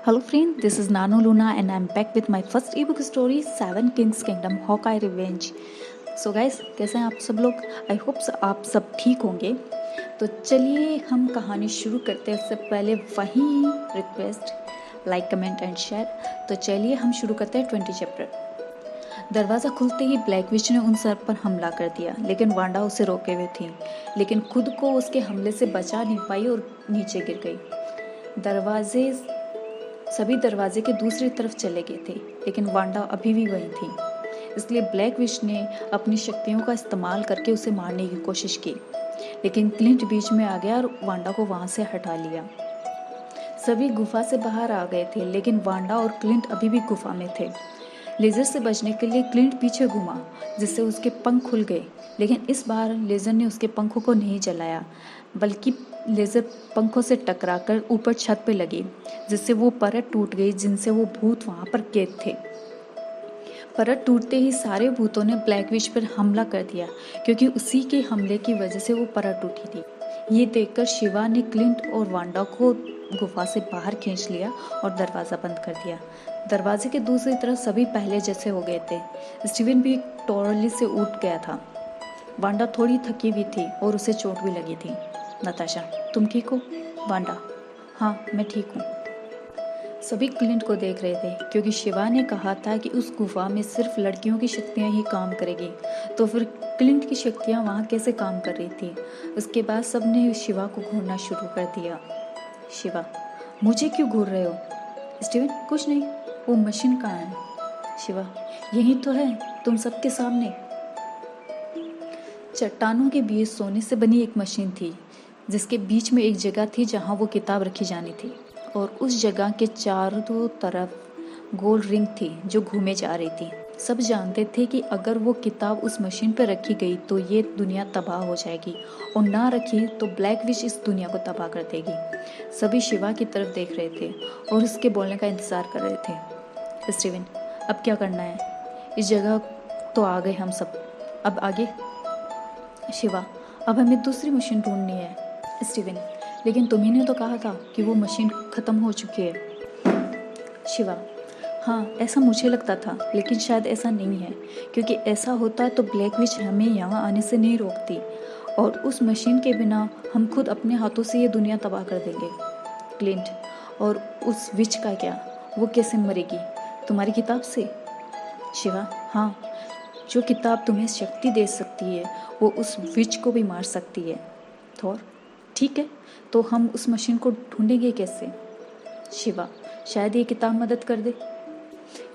Hello friend, this is Nano Luna and I'm back with my first ebook story, Seven Kings Kingdom Hawkeye Revenge. So guys, कैसे हैं आप सब लोग? I hope आप सब ठीक होंगे। तो चलिए हम कहानी शुरू करते हैं। इससे पहले वही request, like comment and share. तो चलिए हम शुरू करते हैं 20 चैप्टर। दरवाज़ा खुलते ही ब्लैक विच ने उन सब पर हमला कर दिया, लेकिन वांडा उसे रोके हुए थी, लेकिन खुद को उसके हमले से बचा नहीं पाई और नीचे गिर गई। सभी दरवाजे के दूसरी तरफ चले गए थे, लेकिन वांडा अभी भी वहीं थी। इसलिए ब्लैक विच ने अपनी शक्तियों का इस्तेमाल करके उसे मारने की कोशिश की, लेकिन क्लिंट बीच में आ गया और वांडा को वहां से हटा लिया। सभी गुफा से बाहर आ गए थे, लेकिन वांडा और क्लिंट अभी भी गुफा में थे। लेजर से बचने के लिए क्लिंट पीछे घूमा, जिससे उसके पंख खुल गए, लेकिन इस बार लेजर ने उसके पंखों को नहीं जलाया, बल्कि लेजर पंखों से टकराकर ऊपर छत पे लगी, जिससे वो परत टूट गई जिनसे वो भूत वहां पर कैद थे। परत टूटते ही सारे भूतों ने ब्लैक विच पर हमला कर दिया, क्योंकि उसी के हमले की वजह से वो परत टूटी थी। ये देखकर शिवा ने क्लिंट और वांडा को गुफा से बाहर खींच लिया और दरवाज़ा बंद कर दिया। दरवाजे के दूसरी तरफ सभी पहले जैसे हो गए थे। स्टीवन भी टोरली से उठ गया था। वांडा थोड़ी थकी हुई थी और उसे चोट भी लगी थी। नताशा, तुम ठीक हो? वांडा, हाँ मैं ठीक हूँ। सभी क्लिंट को देख रहे थे, क्योंकि शिवा ने कहा था कि उस गुफा में सिर्फ लड़कियों की शक्तियाँ ही काम करेगी, तो फिर क्लिंट की शक्तियाँ वहाँ कैसे काम कर रही थी? उसके बाद सब ने शिवा को घूरना शुरू कर दिया। शिवा, मुझे क्यों घूर रहे हो? स्टीवन, कुछ नहीं, वो मशीन कहाँ है? शिवा, यही तो है, तुम सबके सामने। चट्टानों के बीच सोने से बनी एक मशीन थी, जिसके बीच में एक जगह थी जहाँ वो किताब रखी जानी थी, और उस जगह के चारों तरफ गोल रिंग थी जो घूमे जा रही थी। सब जानते थे कि अगर वो किताब उस मशीन पर रखी गई तो ये दुनिया तबाह हो जाएगी, और ना रखी तो ब्लैक विच इस दुनिया को तबाह कर देगी। सभी शिवा की तरफ देख रहे थे और उसके बोलने का इंतज़ार कर रहे थे। स्टीवन, अब क्या करना है? इस जगह तो आ गए हम सब, अब आगे? शिवा, अब हमें दूसरी मशीन ढूंढनी है। स्टीवन, लेकिन तुम्ही ने तो कहा था कि वो मशीन ख़त्म हो चुकी है। शिवा, हाँ ऐसा मुझे लगता था, लेकिन शायद ऐसा नहीं है, क्योंकि ऐसा होता तो ब्लैक विच हमें यहाँ आने से नहीं रोकती, और उस मशीन के बिना हम खुद अपने हाथों से ये दुनिया तबाह कर देंगे। क्लिंट, और उस विच का क्या? वो कैसे मरेगी? तुम्हारी किताब से? शिवा, हाँ, जो किताब तुम्हें शक्ति दे सकती है वो उस विच को भी मार सकती है। थॉर, ठीक है, तो हम उस मशीन को ढूंढेंगे कैसे? शिवा, शायद ये किताब मदद कर दे।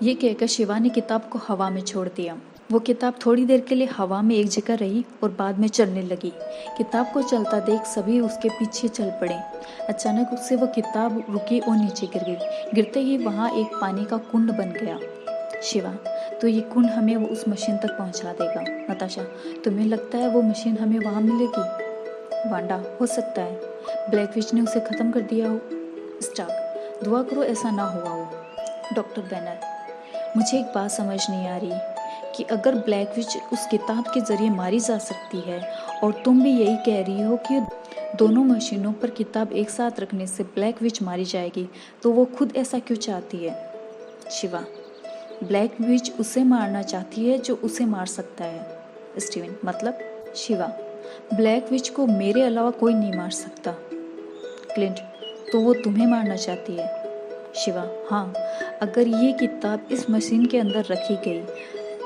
ये कहकर शिवा ने किताब को हवा में छोड़ दिया। वो किताब थोड़ी देर के लिए हवा में एक जगह रही और बाद में चलने लगी। किताब को चलता देख सभी उसके पीछे चल पड़े। अचानक उससे वो किताब रुकी और नीचे गिर गई। गिरते ही वहाँ एक पानी का कुंड बन गया। शिवा, तो ये कुंड हमें वो उस मशीन तक पहुँचा देगा। नताशा, तुम्हें लगता है वो मशीन हमें वहाँ मिलेगी? वांडा, हो सकता है ब्लैक विच ने उसे ख़त्म कर दिया हो। स्टार्क, दुआ करो ऐसा ना हुआ हो। डॉक्टर बैनर, मुझे एक बात समझ नहीं आ रही कि अगर ब्लैक विच उस किताब के ज़रिए मारी जा सकती है, और तुम भी यही कह रही हो कि दोनों मशीनों पर किताब एक साथ रखने से ब्लैक विच मारी जाएगी, तो वो खुद ऐसा क्यों चाहती है? शिवा, ब्लैक विच उसे मारना चाहती है जो उसे मार सकता है। स्टीवन, मतलब? शिवा, ब्लैक विच को मेरे अलावा कोई नहीं मार सकता। क्लिंट, तो वो तुम्हें मारना चाहती है? शिवा, हाँ, अगर ये किताब इस मशीन के अंदर रखी गई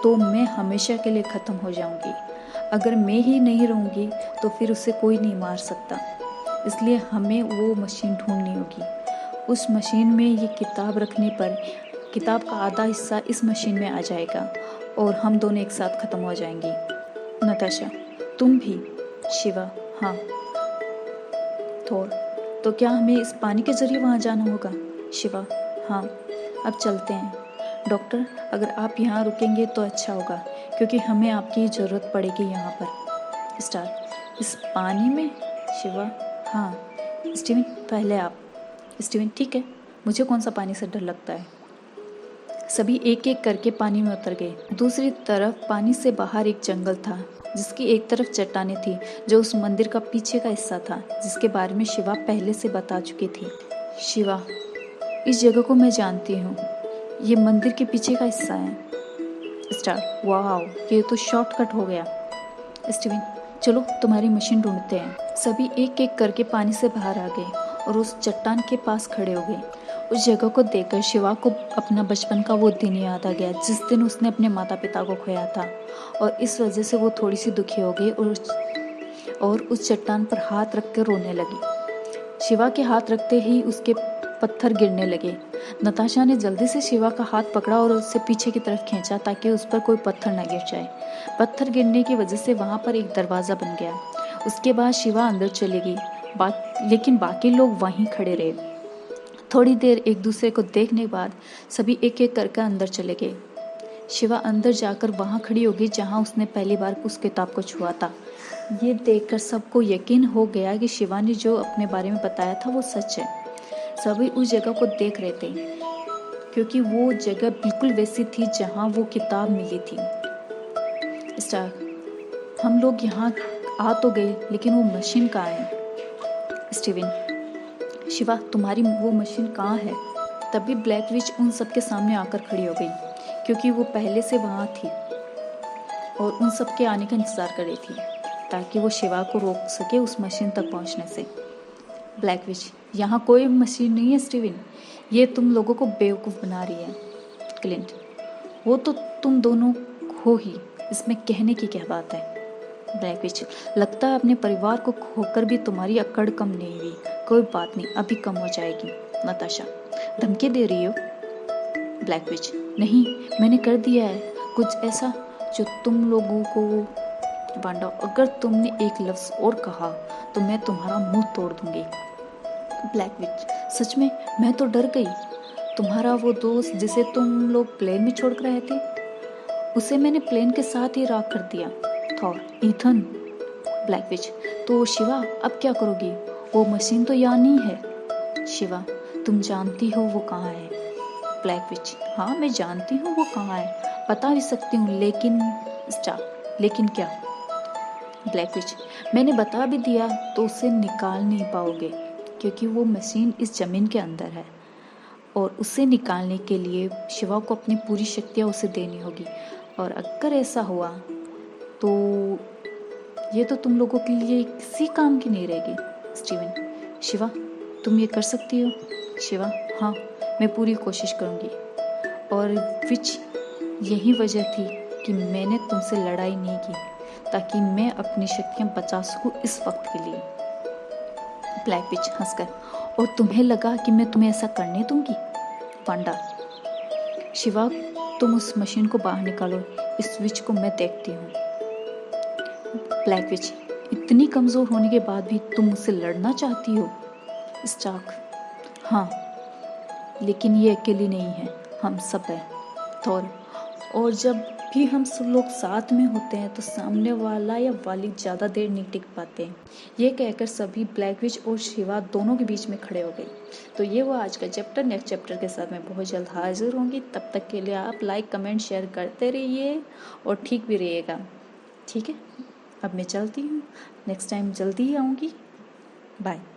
तो मैं हमेशा के लिए ख़त्म हो जाऊंगी। अगर मैं ही नहीं रहूँगी तो फिर उसे कोई नहीं मार सकता, इसलिए हमें वो मशीन ढूंढनी होगी। उस मशीन में ये किताब रखने पर किताब का आधा हिस्सा इस मशीन में आ जाएगा और हम दोनों एक साथ ख़त्म हो जाएंगे। नताशा, तुम भी? शिवा, हाँ। थोर, तो क्या हमें इस पानी के ज़रिए वहाँ जाना होगा? शिवा, हाँ, अब चलते हैं। डॉक्टर, अगर आप यहाँ रुकेंगे तो अच्छा होगा, क्योंकि हमें आपकी ज़रूरत पड़ेगी यहाँ पर। स्टार, इस पानी में? शिवा, हाँ। स्टीवन, पहले आप। स्टीवन, ठीक है, मुझे कौन सा पानी से डर लगता है। सभी एक एक करके पानी में उतर गए। दूसरी तरफ पानी से बाहर एक जंगल था, जिसकी एक तरफ चट्टानें थी, जो उस मंदिर का पीछे का हिस्सा था, जिसके बारे में शिवा पहले से बता चुकी थी। शिवा, इस जगह को मैं जानती हूँ, ये मंदिर के पीछे का हिस्सा है। स्टार्ट। वाह, ये तो शॉर्टकट हो गया। स्टीवन, चलो तुम्हारी मशीन ढूंढते हैं। सभी एक एक करके पानी से बाहर आ गए और उस चट्टान के पास खड़े हो गए। उस जगह को देखकर शिवा को अपना बचपन का वो दिन याद आ गया जिस दिन उसने अपने माता पिता को खोया था, और इस वजह से वो थोड़ी सी दुखी हो गई और उस चट्टान पर हाथ रख कर रोने लगी। शिवा के हाथ रखते ही उसके पत्थर गिरने लगे। नताशा ने जल्दी से शिवा का हाथ पकड़ा और उसे पीछे की तरफ खींचा ताकि उस पर कोई पत्थर न गिर जाए। पत्थर गिरने की वजह से वहां पर एक दरवाज़ा बन गया। उसके बाद शिवा अंदर चली गई, लेकिन बाकी लोग वहीं खड़े रहे। थोड़ी देर एक दूसरे को देखने के बाद सभी एक एक करके अंदर चले गए। शिवा अंदर जाकर वहां खड़ी हो गई जहां उसने पहली बार उस किताब को छुआ था। ये देखकर सबको यकीन हो गया कि शिवा ने जो अपने बारे में बताया था वो सच है। सभी उस जगह को देख रहे थे क्योंकि वो जगह बिल्कुल वैसी थी जहां वो किताब मिली थी। स्टार, हम लोग यहाँ आ तो गए लेकिन वो मशीन कहाँ है? स्टीवन, शिवा तुम्हारी वो मशीन कहाँ है? तभी ब्लैक विच उन सबके सामने आकर खड़ी हो गई क्योंकि वो पहले से वहाँ थी और उन सबके आने का इंतजार कर रही थी ताकि वो शिवा को रोक सके उस मशीन तक पहुँचने से। ब्लैक विच, यहाँ कोई मशीन नहीं है स्टीवन, ये तुम लोगों को बेवकूफ़ बना रही है। क्लिंट, वो तो तुम दोनों हो ही, इसमें कहने की क्या बात है? ब्लैक विच, लगता है अपने परिवार को खोकर भी तुम्हारी अकड़ कम नहीं हुई। कोई बात नहीं, अभी कम हो जाएगी। नताशा, धमकी दे रही हो? ब्लैक विच, नहीं, मैंने कर दिया है कुछ ऐसा जो तुम लोगों को। वांडा, अगर तुमने एक लफ्ज़ और कहा तो मैं तुम्हारा मुंह तोड़ दूंगी। ब्लैक विच, सच में? मैं तो डर गई। तुम्हारा वो दोस्त जिसे तुम लोग प्लेन में छोड़ कर आए थे, उसे मैंने प्लेन के साथ ही राख कर दिया। Thor, Ethan. ब्लैक विच, तो शिवा अब क्या करोगी? वो मशीन तो यहाँ नहीं है। शिवा, तुम जानती हो वो कहाँ है? ब्लैक विच, हाँ मैं जानती हूँ वो कहाँ है, बता भी सकती हूँ, लेकिन स्टार, लेकिन क्या? ब्लैक विच, मैंने बता भी दिया तो उसे निकाल नहीं पाओगे क्योंकि वो मशीन इस जमीन के अंदर है और उसे निकालने के लिए शिवा को अपनी पूरी शक्तियाँ उसे देनी होगी, और अगर ऐसा हुआ तो ये तो तुम लोगों के लिए किसी काम की नहीं रहेगी। स्टीवन, शिवा तुम ये कर सकती हो? शिवा, हाँ मैं पूरी कोशिश करूँगी। और विच, यही वजह थी कि मैंने तुमसे लड़ाई नहीं की ताकि मैं अपनी शक्तियाँ बचा सकूँ इस वक्त के लिए। ब्लैक विच हंसकर, और तुम्हें लगा कि मैं तुम्हें ऐसा करने दूंगी? वांडा, शिवा तुम उस मशीन को बाहर निकालो, इस विच को मैं देखती हूँ। ब्लैक विच, इतनी कमज़ोर होने के बाद भी तुम मुझसे लड़ना चाहती हो? स्टार्क, हाँ लेकिन ये अकेली नहीं है, हम सब हैं। थॉर, और जब भी हम सब लोग साथ में होते हैं तो सामने वाला या वाली ज़्यादा देर नहीं टिक पाते हैं। ये कहकर सभी ब्लैक विच और शिवा दोनों के बीच में खड़े हो गए। तो ये वो आज का चैप्टर। नेक्स्ट चैप्टर के साथ मैं बहुत जल्द हाजिर होंगी। तब तक के लिए आप लाइक कमेंट शेयर करते रहिए और ठीक भी रहिएगा। ठीक है, अब मैं चलती हूँ, नेक्स्ट टाइम जल्दी ही आऊँगी। बाय।